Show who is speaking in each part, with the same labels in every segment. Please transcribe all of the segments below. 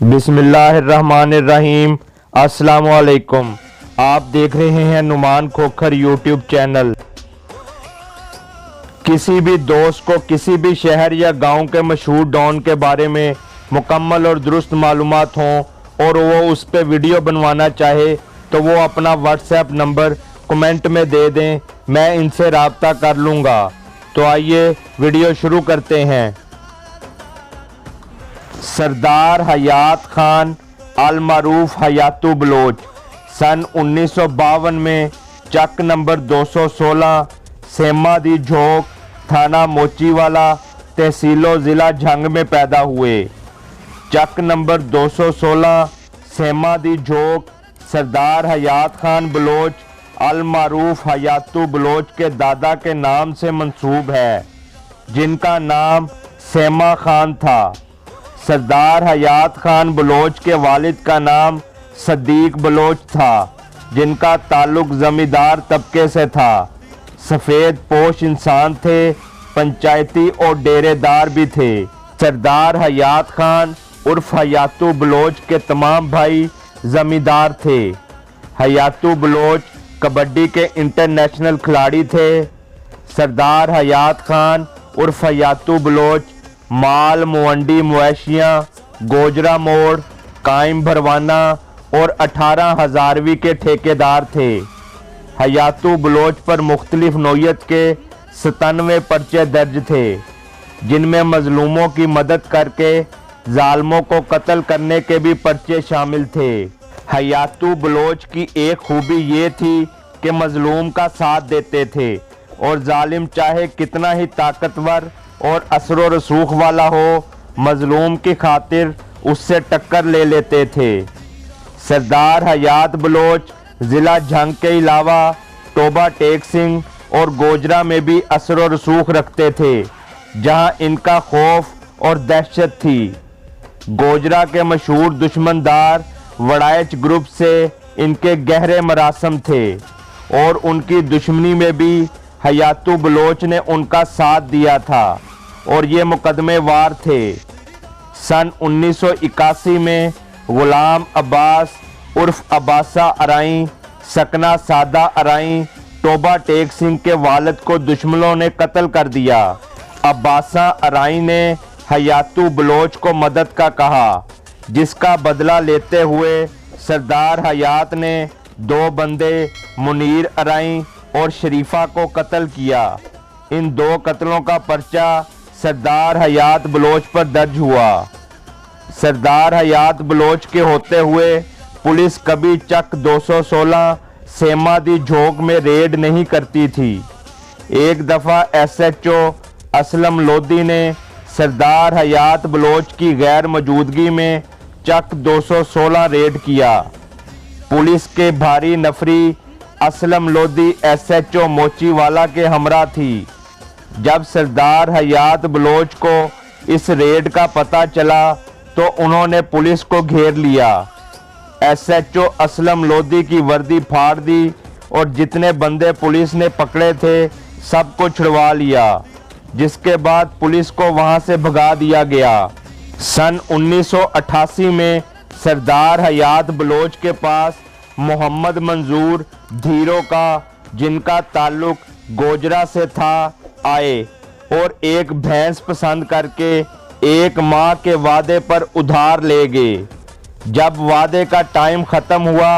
Speaker 1: बिस्मिल्लाहिर्रहमानिर्रहीम। अस्सलाम वालेकुम। आप देख रहे हैं नुमान खोखर यूट्यूब चैनल। किसी भी दोस्त को किसी भी शहर या गांव के मशहूर डॉन के बारे में मुकम्मल और दुरुस्त मालूमात हों और वो उस पर वीडियो बनवाना चाहे तो वो अपना व्हाट्सएप नंबर कमेंट में दे दें, मैं इनसे राब्ता कर लूँगा। तो आइए वीडियो शुरू करते हैं। सरदार हयात खान अल मारूफ हयातू बलोच सन 1952 में चक नंबर 216 सेमा दी झोंक थाना मोचीवाला तहसीलो ज़िला झंग में पैदा हुए। चक नंबर 216 सेमा दी झोंक सरदार हयात खान बलोच अल मारूफ हयातू बलोच के दादा के नाम से मंसूब है, जिनका नाम सेमा खान था। सरदार हयात खान बलोच के वालिद का नाम सदीक बलोच था, जिनका ताल्लुक जमींदार तबके से था। सफ़ेद पोश इंसान थे, पंचायती और डेरेदार भी थे। सरदार हयात खान उर्फ हयातू बलोच के तमाम भाई जमींदार थे। हयातू बलोच कबड्डी के इंटरनेशनल खिलाड़ी थे। सरदार हयात खान उर्फ हयातू बलोच माल मुवंडी मवेशियाँ गोजरा मोड़ कायम भरवाना और 18,000वीं के ठेकेदार थे। हयातू बलोच पर मुख्तलिफ नौयत के 97 पर्चे दर्ज थे, जिनमें मजलूमों की मदद करके जालिमों को कत्ल करने के भी पर्चे शामिल थे। हयातू बलोच की एक खूबी ये थी कि मजलूम का साथ देते थे और जालिम चाहे कितना ही ताकतवर और असरो रसूख वाला हो, मजलूम की खातिर उससे टक्कर ले लेते थे। सरदार हयात बलोच ज़िला झंग के अलावा टोबा टेक सिंह और गोजरा में भी असरो रसूख रखते थे, जहां इनका खौफ और दहशत थी। गोजरा के मशहूर दुश्मनदार वड़ाइच ग्रुप से इनके गहरे मरासम थे और उनकी दुश्मनी में भी हयातू बलोच ने उनका साथ दिया था और ये मुकदमे वार थे। सन 1981 में गुलाम अब्बास उर्फ अब्बासा अराई सकना सादा अराई टोबा टेक सिंह के वालिद को दुश्मनों ने कत्ल कर दिया। अब्बासा अराई ने हयातू बलोच को मदद का कहा, जिसका बदला लेते हुए सरदार हयात ने 2 बंदे मुनीर अराई और शरीफा को कत्ल किया। इन 2 कत्लों का पर्चा सरदार हयात बलोच पर दर्ज हुआ। सरदार हयात बलोच के होते हुए पुलिस कभी चक 216 सेमा दी झोंक में रेड नहीं करती थी। एक दफ़ा SHO असलम लोधी ने सरदार हयात बलोच की गैर मौजूदगी में चक 216 रेड किया। पुलिस के भारी नफरी असलम लोधी SHO मोचीवाला के हमरा थी। जब सरदार हयात बलोच को इस रेड का पता चला तो उन्होंने पुलिस को घेर लिया। SHO असलम लोधी की वर्दी फाड़ दी और जितने बंदे पुलिस ने पकड़े थे सबको छुड़वा लिया, जिसके बाद पुलिस को वहां से भगा दिया गया। सन 1988 में सरदार हयात बलोच के पास मोहम्मद मंजूर धीरो का, जिनका ताल्लुक गोजरा से था, आए और एक भैंस पसंद करके 1 माह के वादे पर उधार ले गए। जब वादे का टाइम ख़त्म हुआ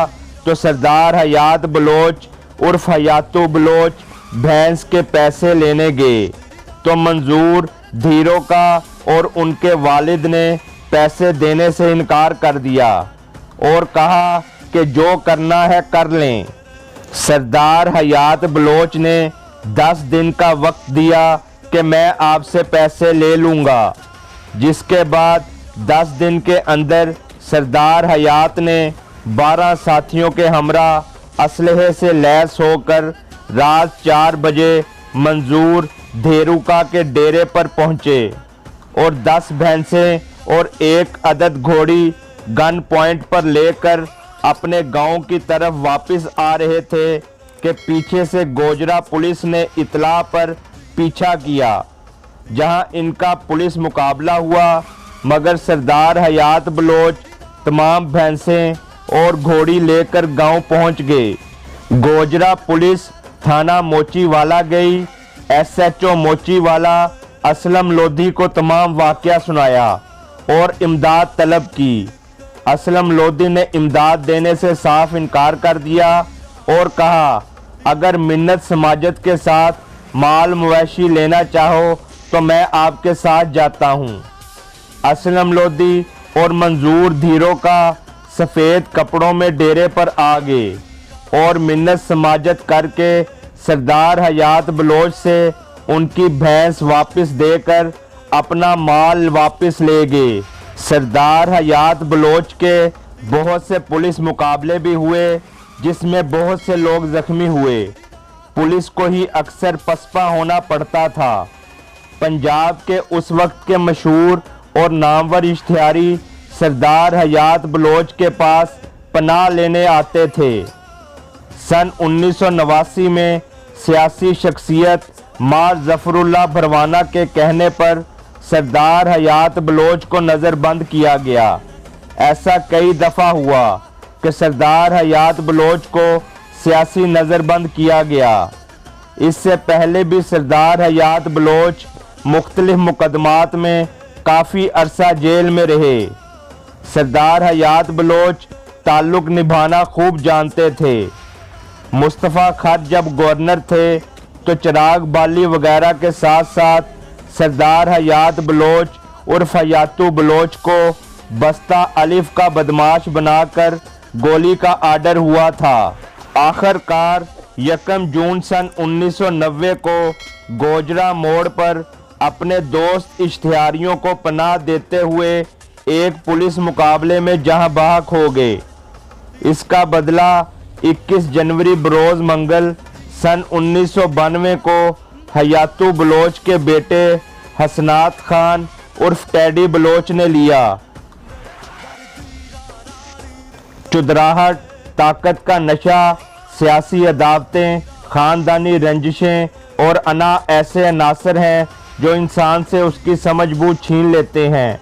Speaker 1: तो सरदार हयात बलोच उर्फ हयातू बलोच भैंस के पैसे लेने गए तो मंजूर धीरो का और उनके वालिद ने पैसे देने से इनकार कर दिया और कहा कि जो करना है कर लें। सरदार हयात बलोच ने 10 दिन का वक्त दिया कि मैं आपसे पैसे ले लूँगा, जिसके बाद 10 दिन के अंदर सरदार हयात ने 12 साथियों के हमरा असलहे से लैस होकर रात 4 बजे मंजूर धेरुका के डेरे पर पहुँचे और 10 भैंसें और 1 अदद घोड़ी गन पॉइंट पर लेकर अपने गांव की तरफ वापस आ रहे थे कि पीछे से गोजरा पुलिस ने इतला पर पीछा किया, जहां इनका पुलिस मुकाबला हुआ, मगर सरदार हयात बलोच तमाम भैंसें और घोड़ी लेकर गांव पहुंच गए। गोजरा पुलिस थाना मोचीवाला गई। SHO मोचीवाला असलम लोधी को तमाम वाकया सुनाया और इमदाद तलब की। असलम लोधी ने इमदाद देने से साफ इनकार कर दिया और कहा, अगर मिन्नत समाजत के साथ माल मवेशी लेना चाहो तो मैं आपके साथ जाता हूँ। असलम लोधी और मंजूर धीरो का सफ़ेद कपड़ों में डेरे पर आ गए और मिन्नत समाजत करके सरदार हयात बलोच से उनकी भैंस वापस देकर अपना माल वापस ले गए। सरदार हयात बलोच के बहुत से पुलिस मुकाबले भी हुए जिसमें बहुत से लोग जख्मी हुए। पुलिस को ही अक्सर पसपा होना पड़ता था। पंजाब के उस वक्त के मशहूर और नामवर इश्तिहारी सरदार हयात बलोच के पास पनाह लेने आते थे। सन 1989 में सियासी शख्सियत मार जफरुल्लाह भरवाना के कहने पर सरदार हयात बलोच को नज़रबंद किया गया। ऐसा कई दफ़ा हुआ कि सरदार हयात बलोच को सियासी नज़रबंद किया गया। इससे पहले भी सरदार हयात बलोच मुख्तलिफ मुकदमात में काफ़ी अरसा जेल में रहे। सरदार हयात बलोच ताल्लुक़ निभाना खूब जानते थे। मुस्तफ़ा खर जब गवर्नर थे तो चिराग बाली वगैरह के साथ साथ सरदार हयात बलोच उर्फ हयातू बलोच को बस्ता अलिफ का बदमाश बनाकर गोली का आर्डर हुआ था। आखिरकार 1 जून सन 1990 को गोजरा मोड़ पर अपने दोस्त इश्तिहारियों को पनाह देते हुए एक पुलिस मुकाबले में जहां बहक हो गए। इसका बदला 21 जनवरी बरोज़ मंगल सन 1992 को हयातू बलोच के बेटे हसनात खान उर्फ टैडी बलोच ने लिया। चुदराहट, ताकत का नशा, सियासी अदावतें, ख़ानदानी रंजिशें और अना ऐसे अनासर हैं जो इंसान से उसकी समझ बूझ छीन लेते हैं।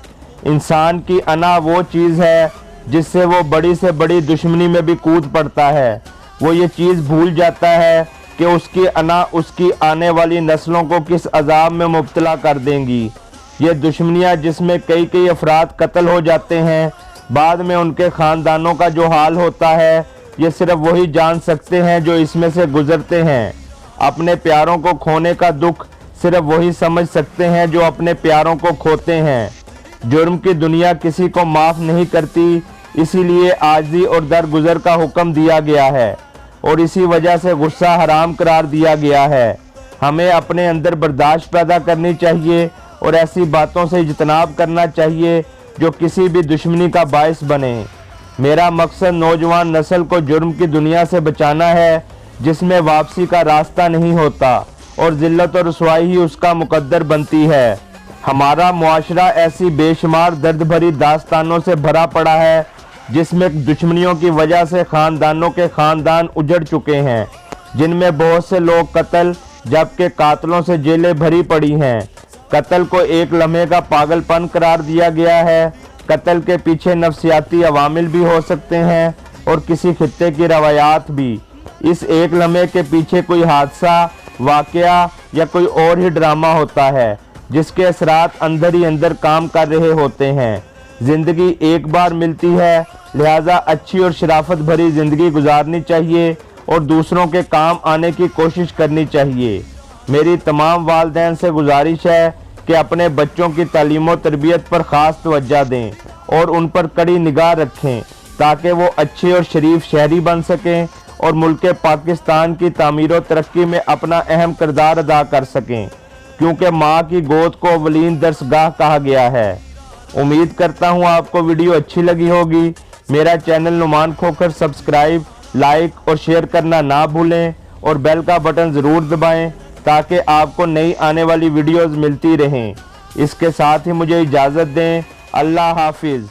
Speaker 1: इंसान की अना वो चीज़ है जिससे वो बड़ी से बड़ी दुश्मनी में भी कूद पड़ता है। वो ये चीज़ भूल जाता है कि उसकी अना उसकी आने वाली नस्लों को किस अजाब में मुब्तला कर देंगी। ये दुश्मनियाँ जिसमें कई कई अफराद कत्ल हो जाते हैं, बाद में उनके ख़ानदानों का जो हाल होता है ये सिर्फ वही जान सकते हैं जो इसमें से गुज़रते हैं। अपने प्यारों को खोने का दुख सिर्फ वही समझ सकते हैं जो अपने प्यारों को खोते हैं। जुर्म की दुनिया किसी को माफ़ नहीं करती, इसीलिए आजी और दरगुजर का हुक्म दिया गया है और इसी वजह से गुस्सा हराम करार दिया गया है। हमें अपने अंदर बर्दाश्त पैदा करनी चाहिए और ऐसी बातों से इज्तनाब करना चाहिए जो किसी भी दुश्मनी का बायस बने। मेरा मकसद नौजवान नस्ल को जुर्म की दुनिया से बचाना है जिसमें वापसी का रास्ता नहीं होता और ज़िल्लत और रुसवाई ही उसका मुकद्दर बनती है। हमारा मुआशरा ऐसी बेशुमार दर्द भरी दास्तानों से भरा पड़ा है जिसमें दुश्मनियों की वजह से ख़ानदानों के ख़ानदान उजड़ चुके हैं, जिनमें बहुत से लोग कत्ल जबकि कातलों से जेलें भरी पड़ी हैं। कत्ल को एक लम्हे का पागलपन करार दिया गया है। कत्ल के पीछे नफसियाती अवामिल भी हो सकते हैं और किसी खित्ते की रवायात भी। इस एक लम्हे के पीछे कोई हादसा, वाकया या कोई और ही ड्रामा होता है जिसके असरात अंदर ही अंदर काम कर रहे होते हैं। ज़िंदगी एक बार मिलती है, लिहाजा अच्छी और शराफत भरी ज़िंदगी गुजारनी चाहिए और दूसरों के काम आने की कोशिश करनी चाहिए। मेरी तमाम वालिदैन से गुजारिश है कि अपने बच्चों की तालीम व तरबियत पर ख़ास तवज्जो दें और उन पर कड़ी निगाह रखें ताकि वो अच्छे और शरीफ शहरी बन सकें और मुल्क पाकिस्तान की तामीर व तरक्की में अपना अहम किरदार अदा कर सकें, क्योंकि माँ की गोद को अवलीन दरसगाह कहा गया है। उम्मीद करता हूँ आपको वीडियो अच्छी लगी होगी। मेरा channel Numan Khokhar subscribe, like और शेयर करना ना भूलें और बेल का बटन ज़रूर दबाएं ताकि आपको नई आने वाली वीडियोज़ मिलती रहें। इसके साथ ही मुझे इजाज़त दें। अल्लाह हाफिज़।